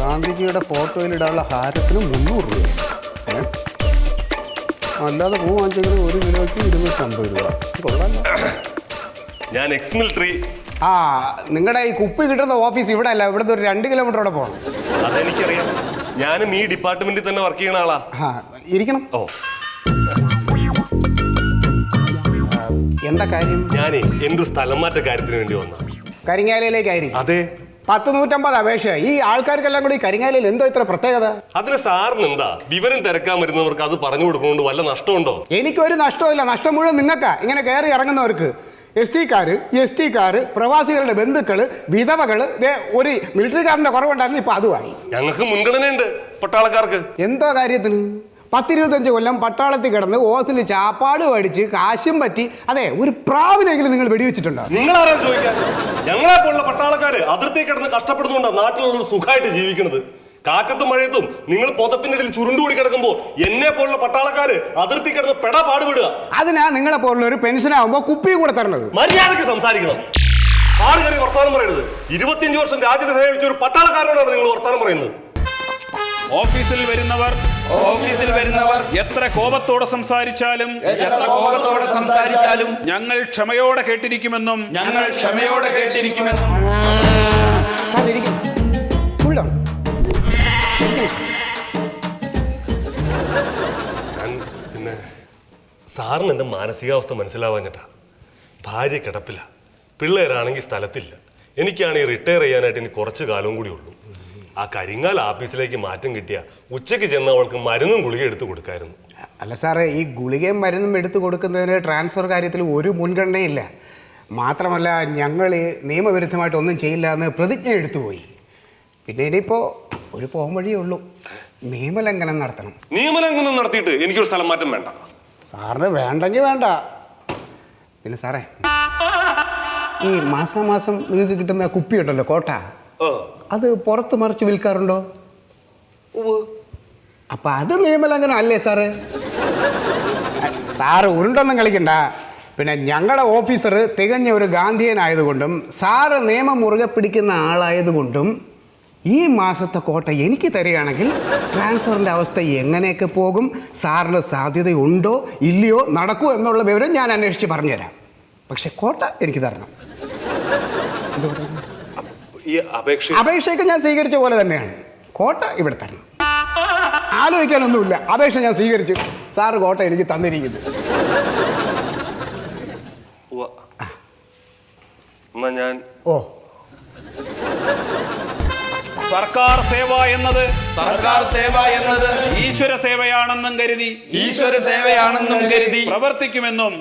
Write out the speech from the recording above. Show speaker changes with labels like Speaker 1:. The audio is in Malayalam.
Speaker 1: ഗാന്ധിജിയുടെ ഫോട്ടോയിലിടാനുള്ള ഹാരത്തിന് 300 രൂപ. അല്ലാതെ പൂ വാങ്ങിച്ചെങ്കിൽ 1 കിലോയ്ക്ക് 250 രൂപ. കൊള്ളാമല്ലോ.
Speaker 2: ഞാൻ എക്സ് മിലിറ്ററി.
Speaker 1: ആ, നിങ്ങളുടെ ഈ കുപ്പി കിട്ടുന്ന ഓഫീസ് ഇവിടെ അല്ല, ഇവിടുത്തെ ഒരു 2 കിലോമീറ്റർ അവിടെ പോകണം.
Speaker 2: അതെനിക്കറിയാം. ഞാനും ഈ ഡിപ്പാർട്ട്മെന്റിൽ തന്നെ വർക്ക് ചെയ്യുന്ന ആളാ.
Speaker 1: ഇരിക്കണം.
Speaker 2: ഓ,
Speaker 1: എന്താ കാര്യം?
Speaker 2: ഞാനേ എന്റെ സ്ഥലം മാറ്റ കാര്യത്തിന് വേണ്ടി വന്ന.
Speaker 1: കരിങ്ങാലയിലേക്കായിരിക്കും.
Speaker 2: അതെ.
Speaker 1: 150 അപേക്ഷ. ഈ ആൾക്കാർക്കെല്ലാം കൂടി കരിങ്ങാലയിൽ എന്തോ ഇത്ര പ്രത്യേകത?
Speaker 2: അതിന് സാറിന് എന്താ? വിവരം തിരക്കാൻ വരുന്നവർക്ക് അത് പറഞ്ഞു കൊടുക്കുന്നതുകൊണ്ട് വല്ല നഷ്ടമുണ്ടോ?
Speaker 1: എനിക്കൊരു നഷ്ടമില്ല. നഷ്ടം മുഴുവൻ നിങ്ങൾക്കാ. ഇങ്ങനെ കയറി ഇറങ്ങുന്നവർക്ക്. SC-ക്കാര്, ST-ക്കാര്, പ്രവാസികളുടെ ബന്ധുക്കള്, വിധവകള്. ഒരു മിലിറ്ററിക്കാരന്റെ കുറവുണ്ടായിരുന്നു, ഇപ്പൊ അതുമായി.
Speaker 2: ഞങ്ങൾക്ക് മുൻഗണനയുണ്ട് പട്ടാളക്കാർക്ക്.
Speaker 1: എന്തോ കാര്യത്തിന്? 10-25 കൊല്ലം പട്ടാളത്തിൽ കിടന്ന് ഓസിൽ ചാപ്പാട് പഠിച്ച് കാശും പറ്റി. അതെ, ഒരു പ്രാവിനെങ്കിലും നിങ്ങൾ വെടിവെച്ചിട്ടുണ്ടോ?
Speaker 2: നിങ്ങളാരാ ചോദിക്കാൻ? ഞങ്ങളെ പോലുള്ള പട്ടാളക്കാര് അതിർത്തി കിടന്ന് കഷ്ടപ്പെടുന്നുണ്ടോ നാട്ടിലുള്ള സുഖമായിട്ട് ജീവിക്കുന്നത്? കാറ്റത്തും മഴയത്തും നിങ്ങൾ പുതപ്പിനിടയിൽ ചുരുണ്ടുകൂടി കിടക്കുമ്പോൾ എന്നെ പോലുള്ള പട്ടാളക്കാര് അതിർത്തി കിടന്ന് പെടാ പാടുപെടുക.
Speaker 1: അതിനാ നിങ്ങളെ പോലുള്ള ഒരു പെൻഷനാകുമ്പോ കുപ്പിയും കൂടെ തരണത്.
Speaker 2: മര്യാദക്ക് സംസാരിക്കണം. ആറ് കയറി വർത്താനം പറയരുത്. 25 വർഷം രാജ്യത്തെ സേവിച്ച ഒരു പട്ടാളക്കാരനോടാണ് നിങ്ങൾ വർത്താനം പറയുന്നത്.
Speaker 3: ഓഫീസിൽ വരുന്നവർ എത്ര കോപത്തോടെ സംസാരിച്ചാലും ഞങ്ങൾ ക്ഷമയോടെ കേട്ടിരിക്കുമെന്നും
Speaker 2: പിന്നെ സാറിന് എന്റെ മാനസികാവസ്ഥ മനസ്സിലാവാഞ്ഞിട്ടാ. ഭാര്യ കിടപ്പില്ല, പിള്ളേരാണെങ്കിൽ സ്ഥലത്തില്ല. എനിക്കാണെങ്കിൽ റിട്ടയർ ചെയ്യാനായിട്ട് ഇനി കുറച്ച് കാലവും കൂടി ഉള്ളൂ. ആ കരിങ്ങാൽ ഓഫീസിലേക്ക് മാറ്റം കിട്ടിയ ഉച്ചയ്ക്ക് ചെന്ന് അവൾക്ക് മരുന്നും ഗുളിക എടുത്തു കൊടുക്കായിരുന്നു.
Speaker 1: അല്ല സാറേ, ഈ ഗുളികയും മരുന്നും എടുത്തു കൊടുക്കുന്നതിന് ട്രാൻസ്ഫർ കാര്യത്തിൽ ഒരു മുൻഗണനയില്ല. മാത്രമല്ല, ഞങ്ങൾ നിയമവിരുദ്ധമായിട്ട് ഒന്നും ചെയ്യില്ല എന്ന് പ്രതിജ്ഞ എടുത്തുപോയി. പിന്നെ ഇനിയിപ്പോൾ ഒരു പോകാൻ വഴിയേ ഉള്ളൂ. നിയമലംഘനം നടത്തണം.
Speaker 2: നിയമലംഘനം നടത്തിയിട്ട് എനിക്കൊരു സ്ഥലം മാറ്റം വേണ്ട.
Speaker 1: സാറിന് വേണ്ടെങ്കിൽ വേണ്ട. പിന്നെ സാറേ, ഈ മാസാമാസം നിങ്ങൾക്ക് കിട്ടുന്ന കുപ്പി ഉണ്ടല്ലോ, കോട്ട, അത് പുറത്ത് മറിച്ച് വിൽക്കാറുണ്ടോ? അപ്പൊ അത് നിയമലംഘനം അല്ലേ സാറ്? സാറ് ഉരുണ്ടൊന്നും കളിക്കണ്ട. പിന്നെ ഞങ്ങളുടെ ഓഫീസർ തികഞ്ഞ ഒരു ഗാന്ധിയനായതുകൊണ്ടും സാറ് നിയമം മുറുകെ പിടിക്കുന്ന ആളായതുകൊണ്ടും ഈ മാസത്തെ കോട്ട എനിക്ക് തരികയാണെങ്കിൽ ട്രാൻസ്ഫറിൻ്റെ അവസ്ഥ എങ്ങനെയൊക്കെ പോകും, സാറിന് സാധ്യതയുണ്ടോ ഇല്ലയോ, നടക്കുമോ എന്നുള്ള വിവരം ഞാൻ അന്വേഷിച്ച് പറഞ്ഞുതരാം. പക്ഷെ കോട്ട എനിക്ക് തരണം. അപേക്ഷയൊക്കെ ഞാൻ സ്വീകരിച്ച പോലെ തന്നെയാണ്. കോട്ട ഇവിടെ തരണം. ആലോചിക്കാനൊന്നുമില്ല. അപേക്ഷ ഞാൻ സ്വീകരിച്ചു. സാറ് കോട്ട എനിക്ക് തന്നിരിക്കുന്നു.
Speaker 3: സർക്കാർ സേവ എന്നത് ഈശ്വര സേവയാണെന്നും കരുതി പ്രവർത്തിക്കുമെന്നും